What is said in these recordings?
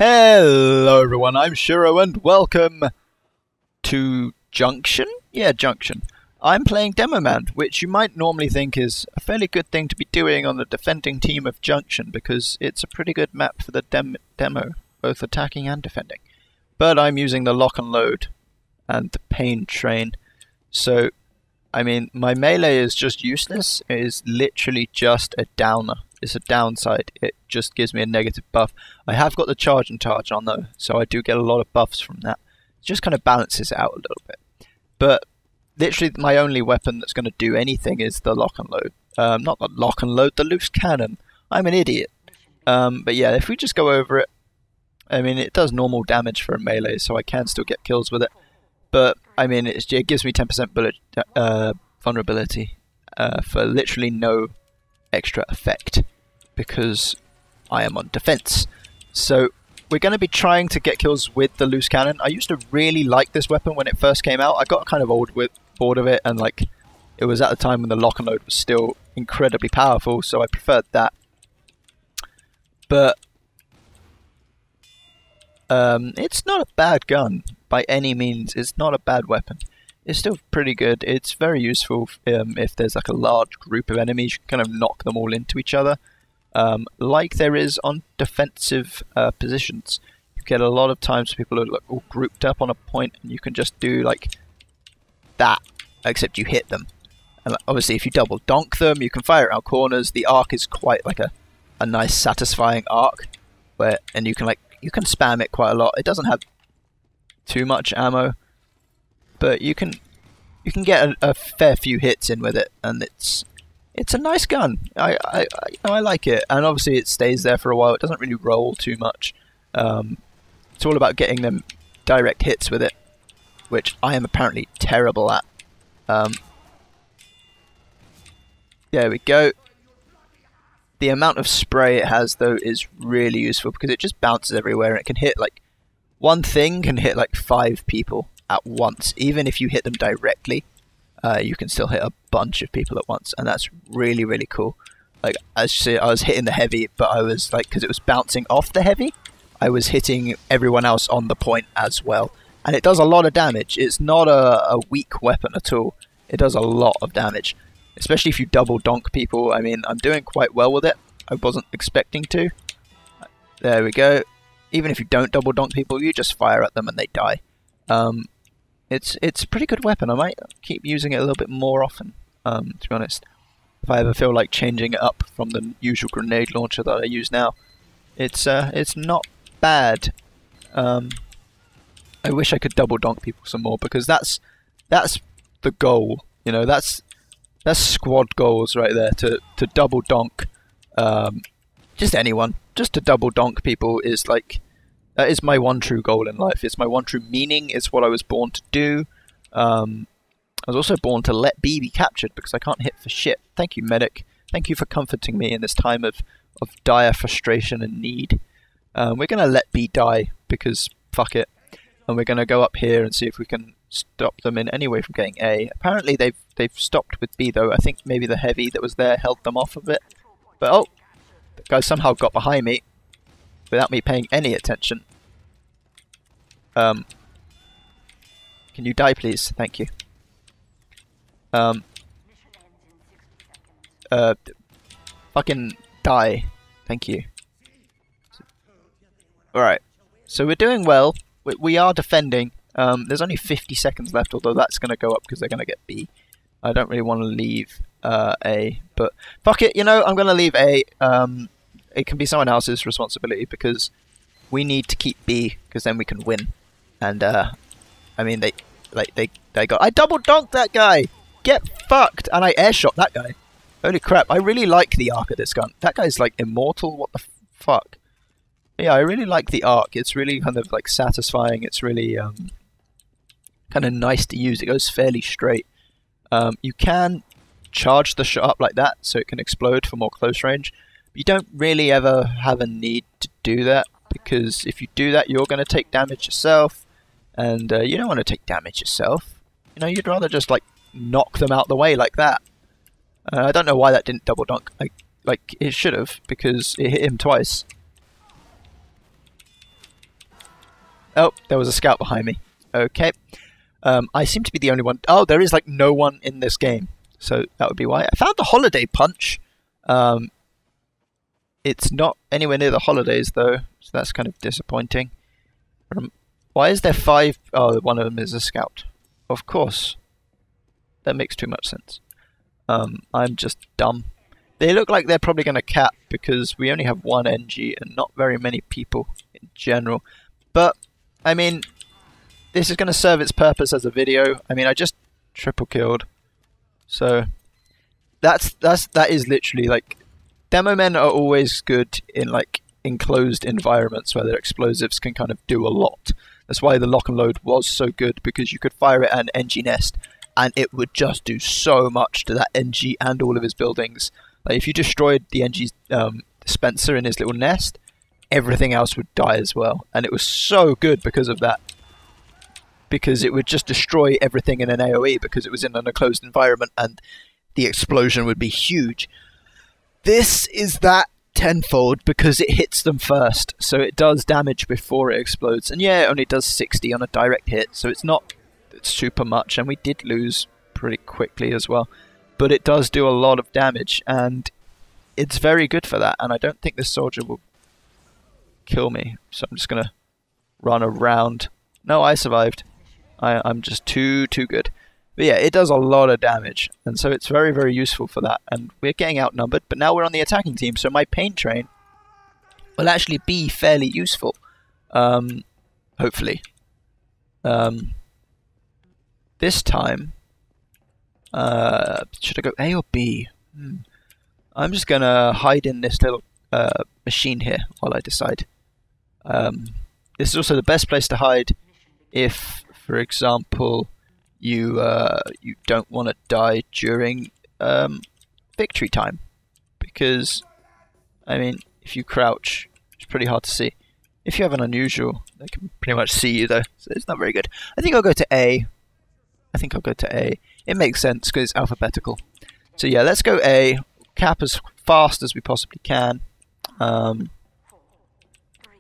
Hello everyone, I'm Shiro and welcome to Junction? Yeah, Junction. I'm playing Demo Man, which you might normally think is a fairly good thing to be doing on the defending team of Junction because it's a pretty good map for the demo, both attacking and defending. But I'm using the lock and load and the pain train, so I mean my melee is just useless. It is literally just a downer. It's a downside. It just gives me a negative buff. I have got the charge and charge on though, so I do get a lot of buffs from that. It just kind of balances it out a little bit. But literally my only weapon that's going to do anything is the lock and load. Not the lock and load, the loose cannon. I'm an idiot. But yeah, if we just go over it, I mean it does normal damage for a melee, so I can still get kills with it. But I mean it gives me 10% bullet vulnerability for literally no extra effect, because I am on defense. So we're going to be trying to get kills with the loose cannon. I used to really like this weapon when it first came out. I got kind of bored of it, and like it was at the time when the lock and load was still incredibly powerful, so I preferred that. But it's not a bad gun by any means. It's not a bad weapon. It's still pretty good. It's very useful if there's like a large group of enemies. You can kind of knock them all into each other, like there is on defensive positions. You get a lot of times people are like all grouped up on a point, and you can just do like that, except you hit them. And obviously, if you double donk them, you can fire around corners. The arc is quite like a nice, satisfying arc, and you can spam it quite a lot. It doesn't have too much ammo, but you can get a fair few hits in with it, and it's a nice gun. I like it, and obviously it stays there for a while. It doesn't really roll too much. It's all about getting them direct hits with it, which I am apparently terrible at. There we go. The amount of spray it has though is really useful because it just bounces everywhere, and it can hit like one thing can hit like 5 people at once. Even if you hit them directly, you can still hit a bunch of people at once, and that's really, really cool. Like, as you see, I was hitting the heavy, but I was like, because it was bouncing off the heavy, I was hitting everyone else on the point as well. And it does a lot of damage. It's not a weak weapon at all. It does a lot of damage, especially if you double donk people. I mean, I'm doing quite well with it. I wasn't expecting to. There we go. Even if you don't double donk people, you just fire at them and they die. It's a pretty good weapon. I might keep using it a little bit more often, to be honest. If I ever feel like changing it up from the usual grenade launcher that I use now. It's not bad. I wish I could double donk people some more, because that's the goal. You know, that's squad goals right there. To double donk just anyone. Just to double donk people is like, that is my one true goal in life. It's my one true meaning. It's what I was born to do. I was also born to let B be captured because I can't hit for shit. Thank you, medic. Thank you for comforting me in this time of dire frustration and need. We're going to let B die because fuck it. And we're going to go up here and see if we can stop them in any way from getting A. Apparently they've stopped with B though. I think maybe the heavy that was there held them off a bit. But oh, the guy somehow got behind me without me paying any attention. Can you die, please? Thank you. Fucking die. Thank you. Alright. So we're doing well. We are defending. There's only 50 seconds left, although that's going to go up because they're going to get B. I don't really want to leave A, but fuck it, you know, I'm going to leave A. It can be someone else's responsibility because we need to keep B, because then we can win. And I mean, they got. I double donked that guy. Get fucked, and I airshot that guy. Holy crap! I really like the arc of this gun. That guy's like immortal. What the fuck? Yeah, I really like the arc. It's really kind of like satisfying. It's really kind of nice to use. It goes fairly straight. You can charge the shot up like that, so it can explode for more close range. You don't really ever have a need to do that, because if you do that, you're going to take damage yourself, and you don't want to take damage yourself. You know, you'd rather just like knock them out the way like that. I don't know why that didn't double dunk. Like it should have, because it hit him twice. Oh, there was a scout behind me. Okay. I seem to be the only one. Oh, there is like no one in this game. So that would be why. I found the holiday punch. It's not anywhere near the holidays though, so that's kind of disappointing. Why is there 5? Oh, one of them is a scout. Of course. That makes too much sense. I'm just dumb. They look like they're probably going to cap because we only have 1 NG and not very many people in general. But, I mean, this is going to serve its purpose as a video. I mean, I just triple killed. So, that is literally like... Demo men are always good in like enclosed environments where their explosives can kind of do a lot. That's why the lock and load was so good, because you could fire it at an NG nest and it would just do so much to that NG and all of his buildings. Like if you destroyed the NG's dispenser in his little nest, everything else would die as well. And it was so good because of that. Because it would just destroy everything in an AoE because it was in an enclosed environment and the explosion would be huge. This is that tenfold because it hits them first, so it does damage before it explodes. And yeah, it only does 60 on a direct hit, so it's not super much, and we did lose pretty quickly as well. But it does do a lot of damage, and it's very good for that, and I don't think this soldier will kill me, so I'm just going to run around. No, I survived. I'm just too good. But yeah, it does a lot of damage, and so it's very, very useful for that. And we're getting outnumbered, but now we're on the attacking team, so my pain train will actually be fairly useful. Hopefully. This time, should I go A or B? I'm just going to hide in this little machine here while I decide. This is also the best place to hide if, for example... You don't want to die during victory time, because I mean, if you crouch, it's pretty hard to see. If you have an unusual, they can pretty much see you though, so it's not very good. I think I'll go to A. It makes sense because it's alphabetical. So yeah, let's go A. Cap as fast as we possibly can.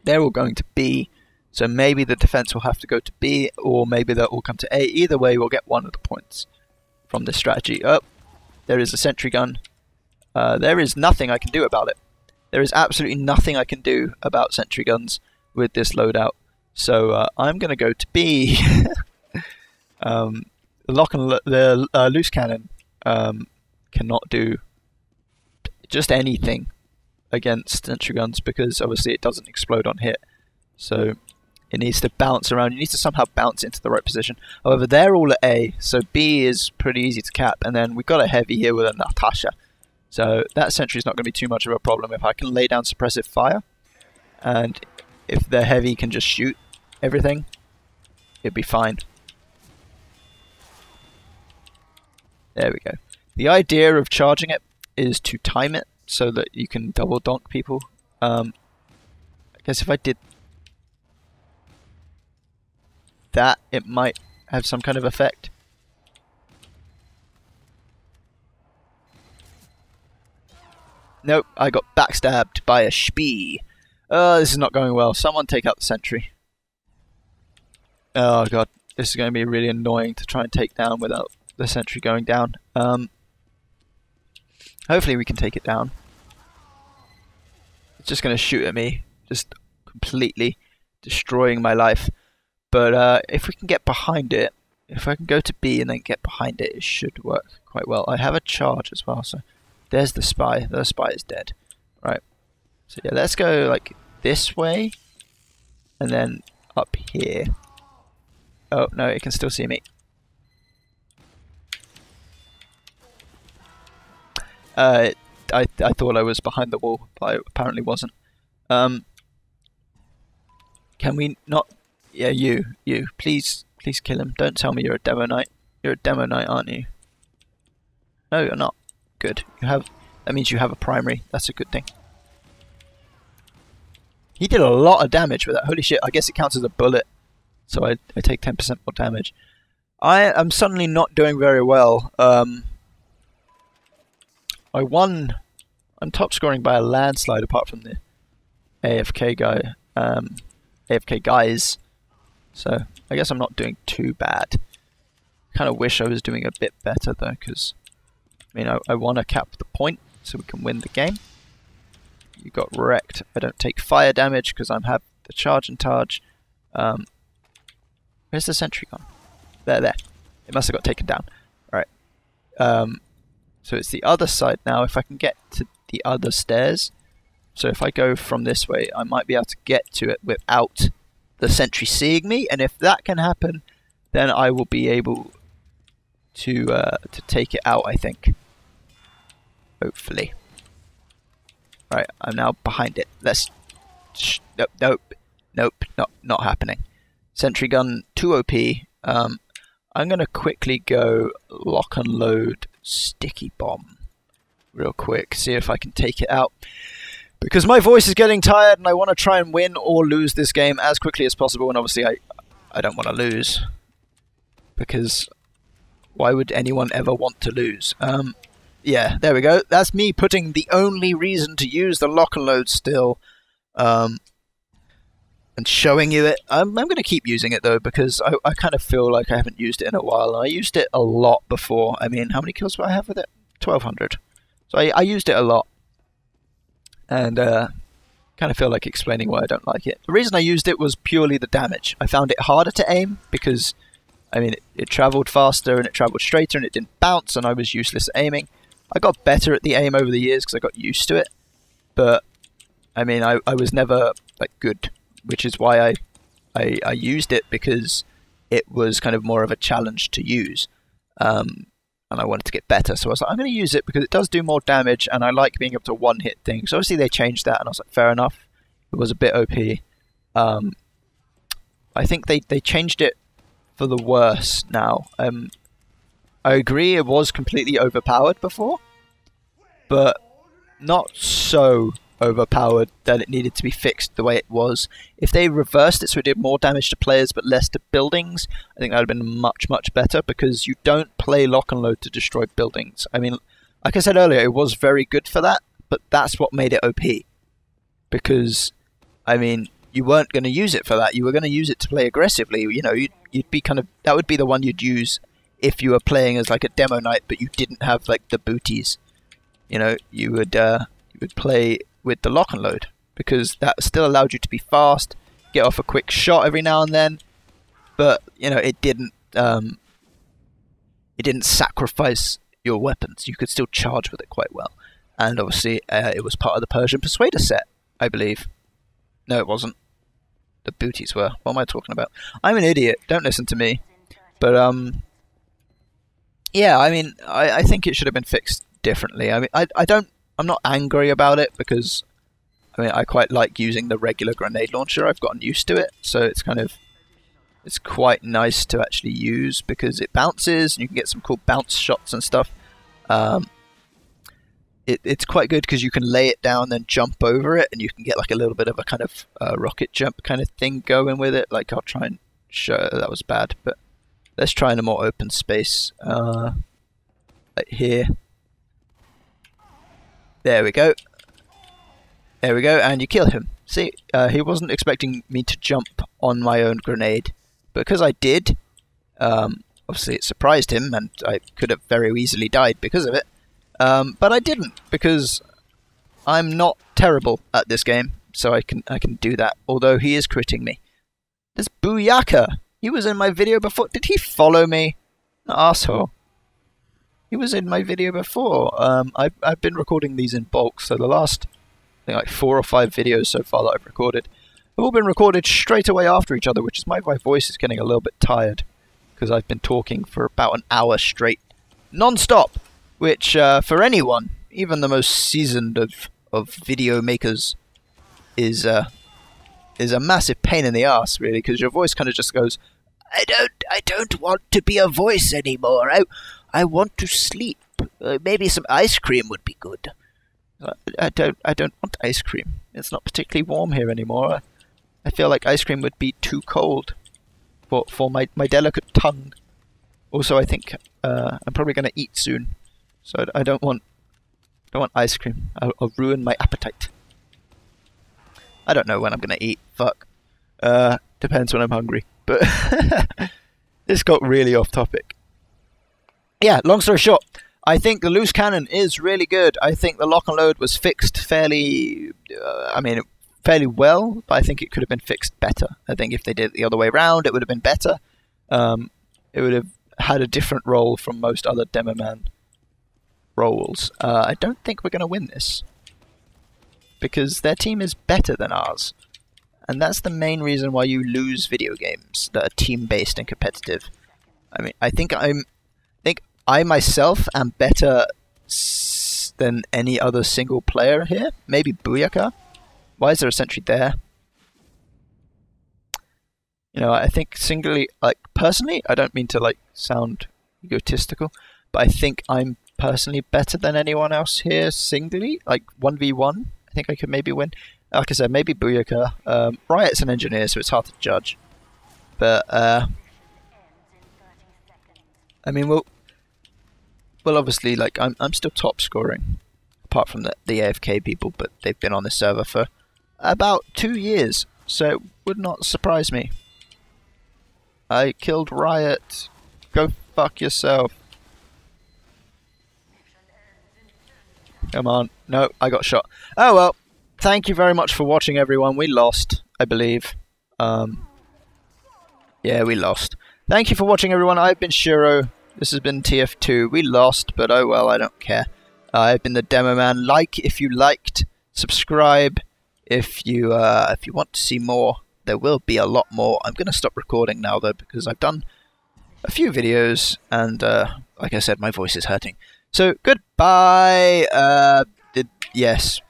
They're all going to B. So maybe the defense will have to go to B, or maybe they'll all come to A. Either way, we'll get 1 of the points from this strategy. Oh, there is a sentry gun. There is nothing I can do about it. There is absolutely nothing I can do about sentry guns with this loadout. So I'm going to go to B. The loose cannon cannot do just anything against sentry guns because obviously it doesn't explode on hit. So... it needs to bounce around. You need to somehow bounce into the right position. However, they're all at A, so B is pretty easy to cap. And then we've got a heavy here with a Natasha. So that sentry is not going to be too much of a problem if I can lay down suppressive fire. And if the heavy can just shoot everything, it'd be fine. There we go. The idea of charging it is to time it so that you can double donk people. I guess if I did that, it might have some kind of effect. Nope, I got backstabbed by a spee. Oh, this is not going well. Someone take out the sentry. Oh god, this is going to be really annoying to try and take down without the sentry going down. Hopefully we can take it down. It's just going to shoot at me, just completely destroying my life. But if we can get behind it, if I can go to B and then get behind it, it should work quite well. I have a charge as well, so there's the spy. The spy is dead. Right. So yeah, let's go like this way, and then up here. Oh no, it can still see me. I thought I was behind the wall, but I apparently wasn't. Can we not? Yeah, you. Please kill him. Don't tell me you're a demo knight. You're a demo knight, aren't you? No, you're not. Good. That means you have a primary. That's a good thing. He did a lot of damage with that. Holy shit, I guess it counts as a bullet. So I take 10% more damage. I am suddenly not doing very well. I won. I'm top scoring by a landslide apart from the AFK guy. AFK guys. So I guess I'm not doing too bad. Kind of wish I was doing a bit better though, because I mean I want to cap the point so we can win the game. You got wrecked. I don't take fire damage because I have the charge and targe. Where's the sentry gone? There. It must have got taken down. Alright. So it's the other side now. If I can get to the other stairs. So if I go from this way, I might be able to get to it without the sentry seeing me. And if that can happen, then I will be able to take it out, I think. Hopefully. Right, I'm now behind it. Let's... Nope, not happening. Sentry gun, too OP. I'm going to quickly go lock and load sticky bomb. Real quick, see if I can take it out. Because my voice is getting tired and I want to try and win or lose this game as quickly as possible. And obviously I don't want to lose. Because why would anyone ever want to lose? Yeah, there we go. That's me putting the only reason to use the lock and load still. And showing you it. I'm going to keep using it though, because I kind of feel like I haven't used it in a while. I used it a lot before. I mean, how many kills do I have with it? 1,200. So I used it a lot. And kind of feel like explaining why I don't like it. The reason I used it was purely the damage. I found it harder to aim because, I mean, it travelled faster and it travelled straighter and it didn't bounce and I was useless at aiming. I got better at the aim over the years because I got used to it. But, I mean, I was never, like, good. Which is why I used it, because it was kind of more of a challenge to use. And I wanted to get better. So I was like, I'm going to use it because it does do more damage and I like being able to one-hit things. So obviously they changed that and I was like, fair enough. It was a bit OP. I think they changed it for the worse now. I agree it was completely overpowered before, but not so overpowered that it needed to be fixed the way it was. If they reversed it so it did more damage to players but less to buildings, I think that would have been much, much better, because you don't play lock and load to destroy buildings. I mean, like I said earlier, it was very good for that, but that's what made it OP. Because, I mean, you weren't going to use it for that. You were going to use it to play aggressively. You know, you'd be kind of... That would be the one you'd use if you were playing as like a demo knight, but you didn't have like the booties. You know, you would play with the lock and load, because that still allowed you to be fast, get off a quick shot every now and then, but you know it didn't sacrifice your weapons. You could still charge with it quite well, and obviously it was part of the Persian Persuader set, I believe. No, it wasn't. The booties were. What am I talking about? I'm an idiot. Don't listen to me. But yeah, I mean, I think it should have been fixed differently. I mean, I'm not angry about it, because I mean I quite like using the regular grenade launcher. I've gotten used to it, so it's quite nice to actually use, because it bounces and you can get some cool bounce shots and stuff. It's quite good because you can lay it down then jump over it, and you can get like a little bit of a kind of rocket jump kind of thing going with it. Like I'll try and show that was bad, but let's try in a more open space, like here. There we go. There we go, and you kill him. See, he wasn't expecting me to jump on my own grenade, but because I did, obviously it surprised him, and I could have very easily died because of it. But I didn't, because I'm not terrible at this game, so I can do that, although he is critting me. There's Booyaka! He was in my video before. Did he follow me? Asshole. He was in my video before. I've been recording these in bulk, so the last, I think, like 4 or 5 videos so far that I've recorded have all been recorded straight away after each other, which is why my voice is getting a little bit tired, because I've been talking for about an hour straight, non-stop, which for anyone, even the most seasoned of video makers, is a massive pain in the ass, really, because your voice kind of just goes, I don't want to be a voice anymore. I want to sleep. Maybe some ice cream would be good. I don't want ice cream. It's not particularly warm here anymore. I feel like ice cream would be too cold for my delicate tongue. Also, I think I'm probably going to eat soon, so I don't want ice cream. I'll ruin my appetite. I don't know when I'm going to eat. Fuck. Depends when I'm hungry. But this got really off topic. Yeah, long story short, I think the loose cannon is really good. I think the lock and load was fixed fairly well, but I think it could have been fixed better. I think if they did it the other way around, it would have been better. It would have had a different role from most other Demoman roles. I don't think we're going to win this, because their team is better than ours. And that's the main reason why you lose video games that are team-based and competitive. I mean, I think I myself am better than any other single player here. Maybe Booyaka. Why is there a sentry there? You know, I think singly, like, personally, I don't mean to, like, sound egotistical, but I think I'm personally better than anyone else here singly. Like, 1v1, I think I could maybe win. Like I said, maybe Booyaka. Riot's an engineer, so it's hard to judge. But, I mean, well, obviously, like, I'm still top scoring, apart from the AFK people, but they've been on this server for about 2 years, so it would not surprise me. I killed Riot. Go fuck yourself. Come on. No, I got shot. Oh well. Thank you very much for watching, everyone. We lost, I believe. Yeah, we lost. Thank you for watching, everyone. I've been Shiro. This has been TF2. We lost, but oh well, I don't care. I've been the Demoman. Like if you liked. Subscribe if you want to see more. There will be a lot more. I'm going to stop recording now, though, because I've done a few videos, and like I said, my voice is hurting. So, goodbye! Yes.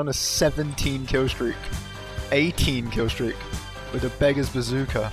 On a 17 kill streak. 18 kill streak. With a beggar's bazooka.